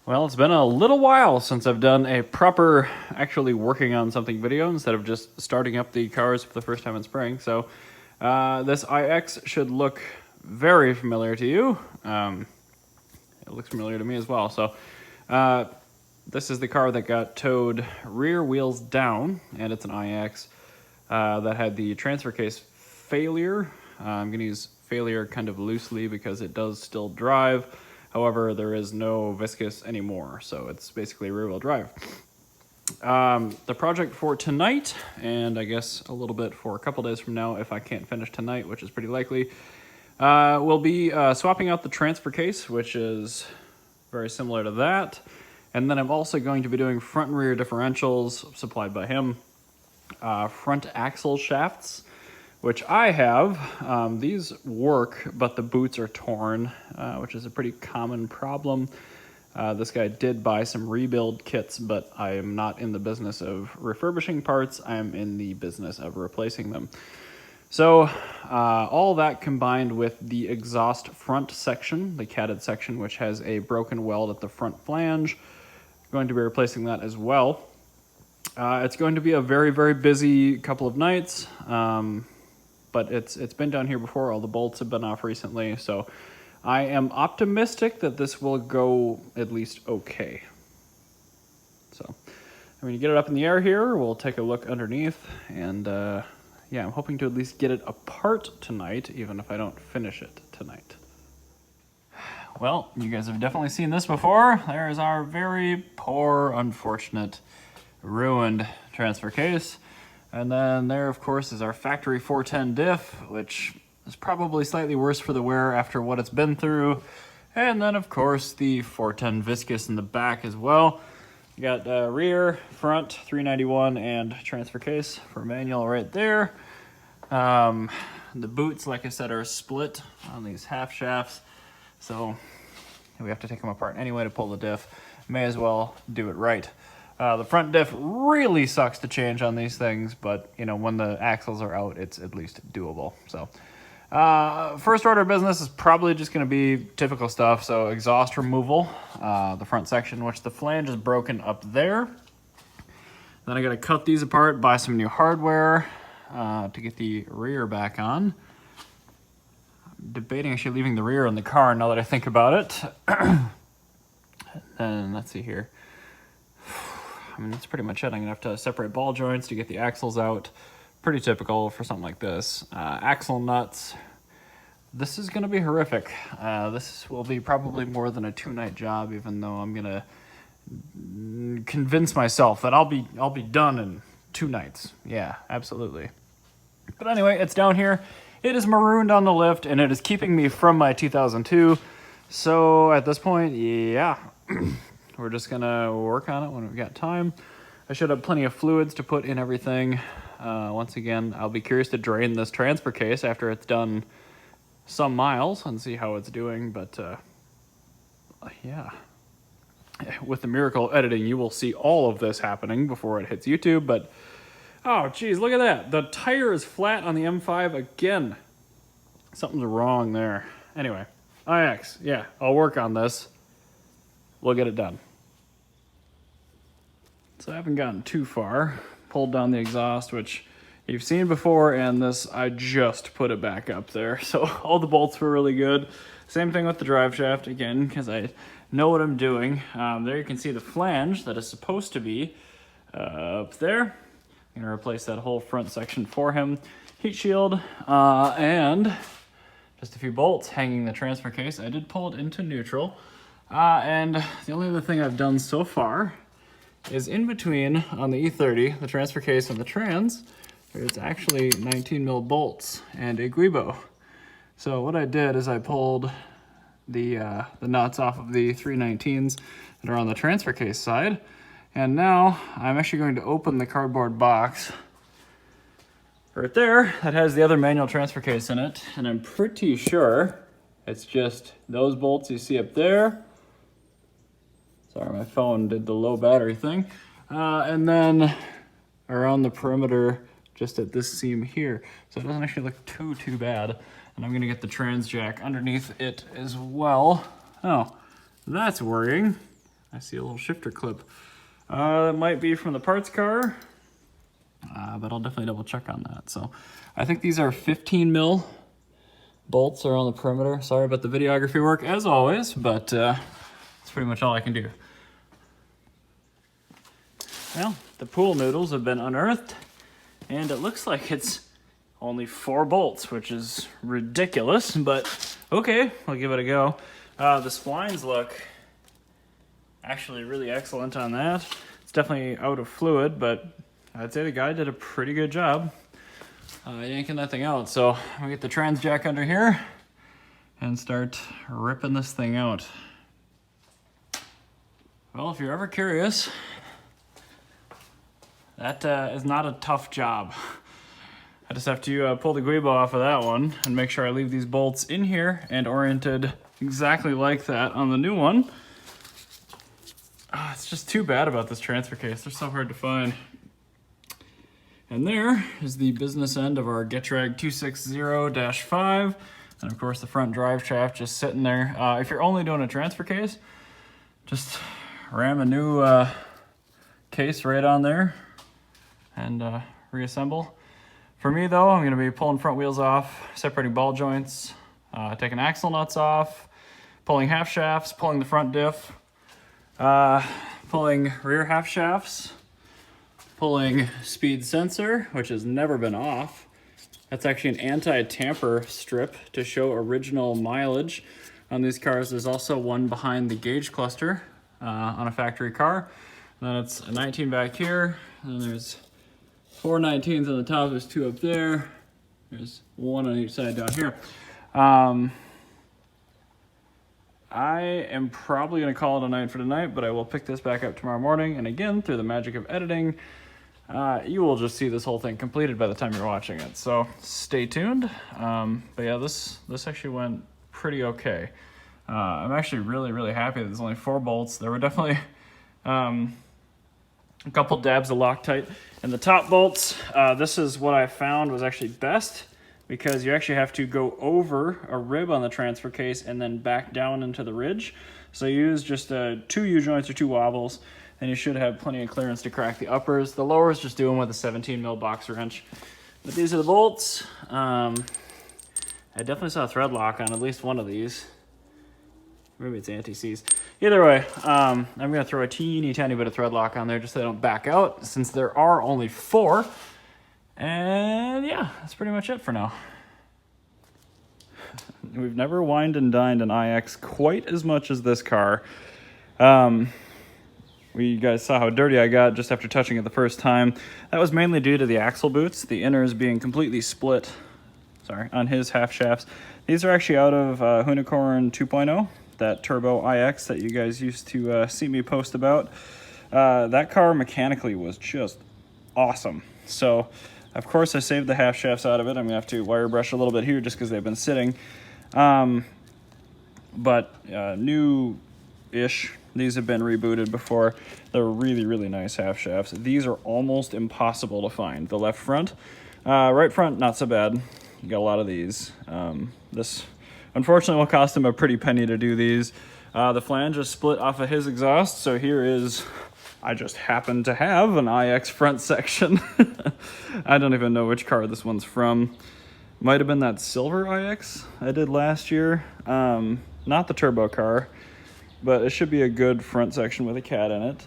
Well, it's been a little while since I've done a proper actually working on something video instead of just starting up the cars for the first time in spring. So this iX should look very familiar to you. It looks familiar to me as well. So this is the car that got towed rear wheels down, and it's an iX that had the transfer case failure. I'm going to use failure kind of loosely because it does still drive. However, there is no viscous anymore, so it's basically rear-wheel drive. The project for tonight, and I guess a little bit for a couple days from now if I can't finish tonight, which is pretty likely, will be swapping out the transfer case, which is very similar to that. And then I'm also going to be doing front and rear differentials supplied by him, front axle shafts, which I have. These work, but the boots are torn, which is a pretty common problem. This guy did buy some rebuild kits, but I am not in the business of refurbishing parts. I'm in the business of replacing them. So all that combined with the exhaust front section, the catted section, which has a broken weld at the front flange, going to be replacing that as well. It's going to be a very, very busy couple of nights. But it's been down here before. All the bolts have been off recently, so I am optimistic that this will go at least okay. So I'm going to get it up in the air here. We'll take a look underneath, and yeah, I'm hoping to at least get it apart tonight, even if I don't finish it tonight. Well, you guys have definitely seen this before. There is our very poor, unfortunate, ruined transfer case. And then there, of course, is our factory 410 diff, which is probably slightly worse for the wear after what it's been through. And then, of course, the 410 viscous in the back as well. You got rear, front, 391, and transfer case for manual right there. The boots, like I said, are split on these half shafts. So we have to take them apart anyway to pull the diff. May as well do it right. The front diff really sucks to change on these things, but you know, when the axles are out, it's at least doable. So first order of business is probably just going to be typical stuff. So exhaust removal, the front section, which the flange is broken up there. Then I got to cut these apart, buy some new hardware to get the rear back on. I'm debating actually leaving the rear in the car now that I think about it. And let's see here. I mean, that's pretty much it. I'm gonna have to separate ball joints to get the axles out. Pretty typical for something like this. Axle nuts. This is gonna be horrific. This will be probably more than a 2-night job, even though I'm gonna convince myself that I'll be done in 2 nights. Yeah, absolutely. But anyway, it's down here. It is marooned on the lift, and it is keeping me from my 2002. So at this point, yeah. We're just gonna work on it when we've got time. I should have plenty of fluids to put in everything. Once again, I'll be curious to drain this transfer case after it's done some miles and see how it's doing, but yeah. With the miracle editing, you will see all of this happening before it hits YouTube, but oh geez, look at that. The tire is flat on the M5 again. Something's wrong there. Anyway, iX, yeah, I'll work on this. We'll get it done. So I haven't gotten too far. Pulled down the exhaust, which you've seen before, and this, I just put it back up there. So all the bolts were really good. Same thing with the drive shaft, again, because I know what I'm doing. There you can see the flange that is supposed to be up there. I'm gonna replace that whole front section for him. Heat shield, and just a few bolts hanging the transfer case. I did pull it into neutral. And the only other thing I've done so far is in between on the E30, the transfer case and the trans, there's actually 19 mil bolts and a guibo. So what I did is I pulled the nuts off of the 319s that are on the transfer case side. And now I'm actually going to open the cardboard box right there that has the other manual transfer case in it. And I'm pretty sure it's just those bolts you see up there. Sorry, my phone did the low battery thing. And then around the perimeter, just at this seam here. So it doesn't actually look too bad. And I'm gonna get the trans jack underneath it as well. Oh, that's worrying. I see a little shifter clip. It might be from the parts car, but I'll definitely double check on that. So I think these are 15 mil bolts around the perimeter. Sorry about the videography work as always, but that's pretty much all I can do. Well, the pool noodles have been unearthed, and it looks like it's only 4 bolts, which is ridiculous, but okay, I'll give it a go. The splines look actually really excellent on that. It's definitely out of fluid, but I'd say the guy did a pretty good job yanking that thing out. So I'm gonna get the trans jack under here and start ripping this thing out. Well, if you're ever curious, that is not a tough job. I just have to pull the guibo off of that one and make sure I leave these bolts in here and oriented exactly like that on the new one. It's just too bad about this transfer case. They're so hard to find. And there is the business end of our Getrag 260-5. And of course the front drive shaft just sitting there. If you're only doing a transfer case, just ram a new case right on there and reassemble. For me though, I'm gonna be pulling front wheels off, separating ball joints, taking axle nuts off, pulling half shafts, pulling the front diff, pulling rear half shafts, pulling speed sensor, which has never been off. That's actually an anti-tamper strip to show original mileage on these cars. There's also one behind the gauge cluster on a factory car. And then it's a 19 back here, and then there's 4 19s on the top, there's 2 up there. There's 1 on each side down here. I am probably gonna call it a night for tonight, but I will pick this back up tomorrow morning. And again, through the magic of editing, you will just see this whole thing completed by the time you're watching it. So stay tuned. But yeah, this actually went pretty okay. I'm actually really happy that there's only 4 bolts. There were definitely a couple dabs of Loctite. And the top bolts, this is what I found was actually best, because you actually have to go over a rib on the transfer case and then back down into the ridge. So use just 2 U-joints or 2 wobbles, and you should have plenty of clearance to crack the uppers. The lowers just do them with a 17 mil box wrench. But these are the bolts. I definitely saw a thread lock on at least one of these. Maybe it's anti-seize. Either way, I'm gonna throw a teeny tiny bit of thread lock on there just so they don't back out, since there are only 4. And yeah, that's pretty much it for now. We've never wined and dined an iX quite as much as this car. You guys saw how dirty I got just after touching it the first time. That was mainly due to the axle boots, the inners being completely split, on his half shafts. These are actually out of Unicorn 2.0, that turbo iX that you guys used to see me post about. That car mechanically was just awesome. So, of course, I saved the half shafts out of it. I'm gonna have to wire brush a little bit here just because they've been sitting. But new-ish. These have been rebooted before. They're really nice half shafts. These are almost impossible to find. The left front, right front, not so bad. You got a lot of these. This, unfortunately, will cost him a pretty penny to do these. The flange is split off of his exhaust, so here is, I just happen to have an iX front section. I don't even know which car this one's from. Might have been that silver iX I did last year. Not the turbo car, but it should be a good front section with a cat in it.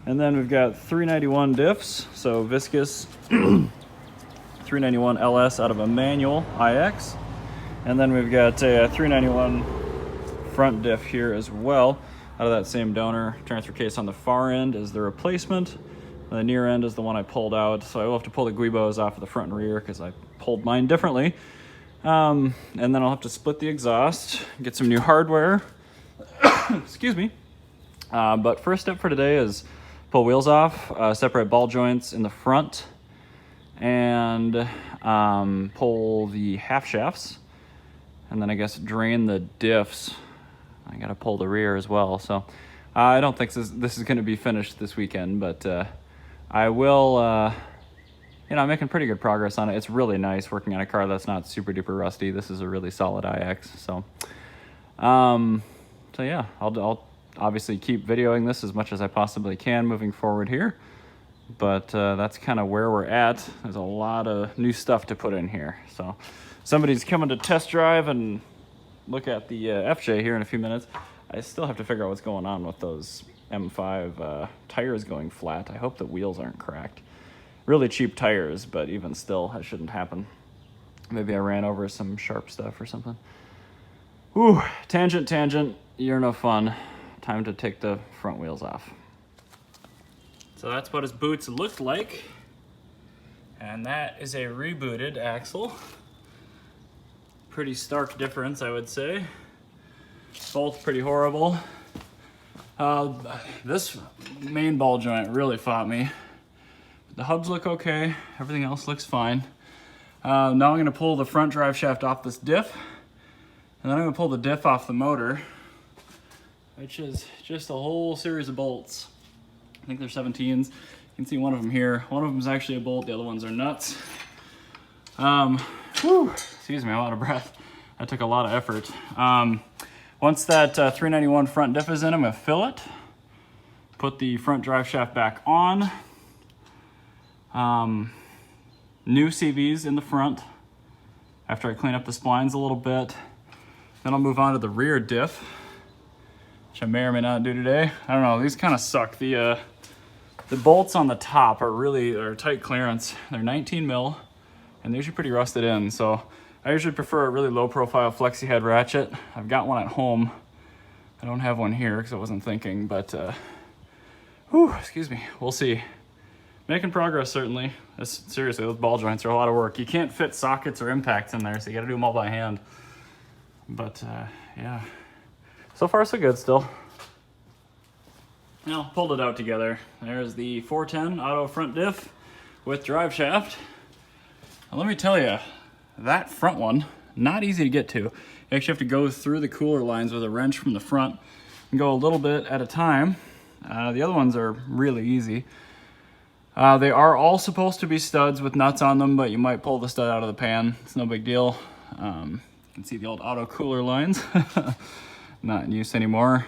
And then we've got 391 diffs, so viscous 391 LS out of a manual iX. And then we've got a 391 front diff here as well, out of that same donor. Transfer case on the far end is the replacement. The near end is the one I pulled out, so I will have to pull the guibos off of the front and rear because I pulled mine differently. And then I'll have to split the exhaust, get some new hardware. Excuse me. But first step for today is pull wheels off, separate ball joints in the front, and pull the half shafts, and then I guess drain the diffs. I gotta pull the rear as well, so I don't think this is gonna be finished this weekend, but I will, I'm making pretty good progress on it. It's really nice working on a car that's not super duper rusty. This is a really solid iX, so yeah, I'll obviously keep videoing this as much as I possibly can moving forward here. But that's kind of where we're at. There's a lot of new stuff to put in here. So somebody's coming to test drive and look at the FJ here in a few minutes. I still have to figure out what's going on with those M5 tires going flat. I hope the wheels aren't cracked. Really cheap tires, but even still, that shouldn't happen. Maybe I ran over some sharp stuff or something. Ooh, tangent, you're no fun. Time to take the front wheels off. So that's what his boots looked like. And that is a rebooted axle. Pretty stark difference, I would say. Both pretty horrible. This main ball joint really fought me. The hubs look okay, everything else looks fine. Now I'm gonna pull the front drive shaft off this diff, and then I'm gonna pull the diff off the motor, which is just a whole series of bolts. I think they're 17s. You can see one of them here. One of them is actually a bolt, the other ones are nuts. Excuse me, I'm out of breath. That took a lot of effort. Once that 391 front diff is in, I'm gonna fill it, put the front drive shaft back on. New CVs in the front after I clean up the splines a little bit. Then I'll move on to the rear diff, which I may or may not do today. I don't know, these kind of suck. The bolts on the top are tight clearance. They're 19 mil and they're usually pretty rusted in. So I usually prefer a really low profile flexi head ratchet. I've got one at home. I don't have one here because I wasn't thinking, but excuse me, we'll see. Making progress, certainly. Seriously, those ball joints are a lot of work. You can't fit sockets or impacts in there, so you gotta do them all by hand. But yeah, so far so good still. Now, pulled it out together. There's the 410 auto front diff with drive shaft. Now, let me tell you, that front one, not easy to get to. You actually have to go through the cooler lines with a wrench from the front and go a little bit at a time. The other ones are really easy. They are all supposed to be studs with nuts on them, but you might pull the stud out of the pan. It's no big deal. You can see the old auto cooler lines. Not in use anymore.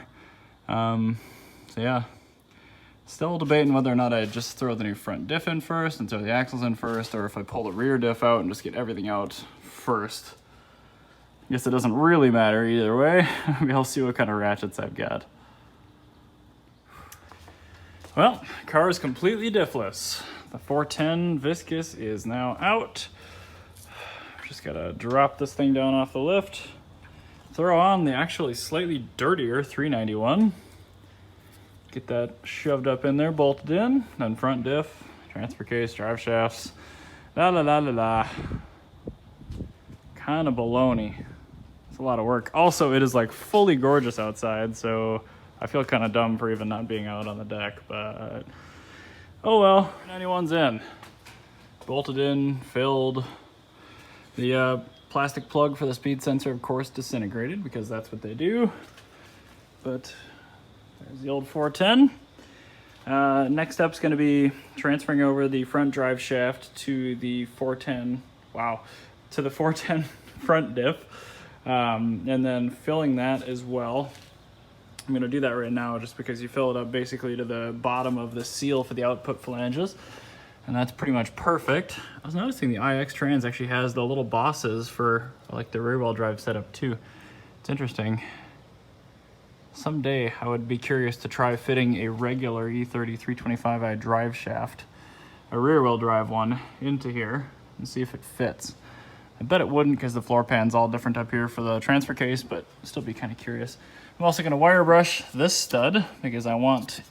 So yeah, still debating whether or not I just throw the new front diff in first and throw the axles in first, or if I pull the rear diff out and just get everything out first. I guess it doesn't really matter either way. Maybe I'll see what kind of ratchets I've got. Well, car is completely diffless. The 410 viscous is now out. Just gotta drop this thing down off the lift. Throw on the actually slightly dirtier 391. Get that shoved up in there, bolted in. Then front diff, transfer case, drive shafts. La la la la la. Kind of baloney. It's a lot of work. Also, it is like fully gorgeous outside, so I feel kind of dumb for even not being out on the deck, but oh well. 91's in. Bolted in, filled. The plastic plug for the speed sensor, of course, disintegrated because that's what they do. But there's the old 410. Next up's going to be transferring over the front drive shaft to the 410. Wow, to the 410 front diff, and then filling that as well. I'm going to do that right now just because you fill it up basically to the bottom of the seal for the output flanges. And that's pretty much perfect. I was noticing the iX Trans actually has the little bosses for like the rear wheel drive setup too. It's interesting. Someday I would be curious to try fitting a regular E30 325i drive shaft, a rear wheel drive one, into here and see if it fits. I bet it wouldn't because the floor pan's all different up here for the transfer case, but still be kind of curious. I'm also going to wire brush this stud because I want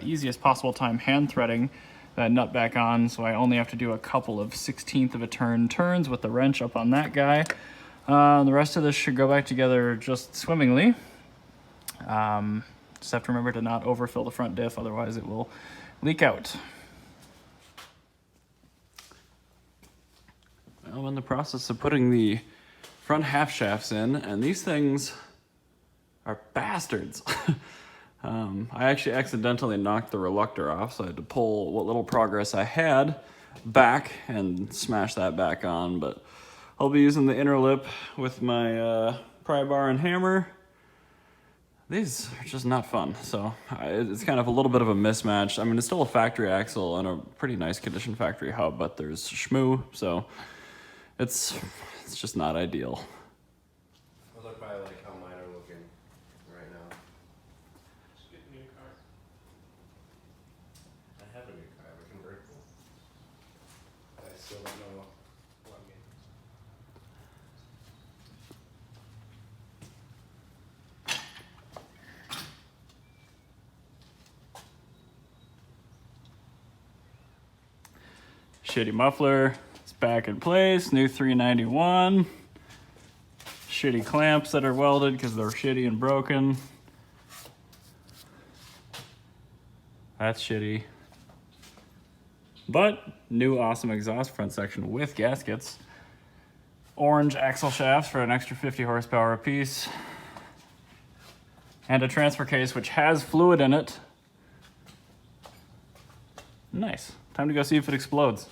easiest possible time hand threading that nut back on, so I only have to do a couple of 1/16 of a turn turns with the wrench up on that guy. The rest of this should go back together just swimmingly. Just have to remember to not overfill the front diff, otherwise it will leak out. I'm in the process of putting the front half shafts in, and these things are bastards. I actually accidentally knocked the reluctor off, so I had to pull what little progress I had back and smash that back on, but I'll be using the inner lip with my pry bar and hammer, These are just not fun, so it's kind of a little bit of a mismatch. I mean, it's still a factory axle and a pretty nice condition factory hub, but there's shmoo, so it's just not ideal. I'll look by like how mine are looking right now. Just get a new car. I have a new car, I have a convertible. I still don't know plug-in. Shitty muffler, it's back in place, new 391. Shitty clamps that are welded because they're shitty and broken. That's shitty. But new awesome exhaust front section with gaskets. Orange axle shafts for an extra 50 horsepower apiece. And a transfer case which has fluid in it. Nice. Time to go see if it explodes.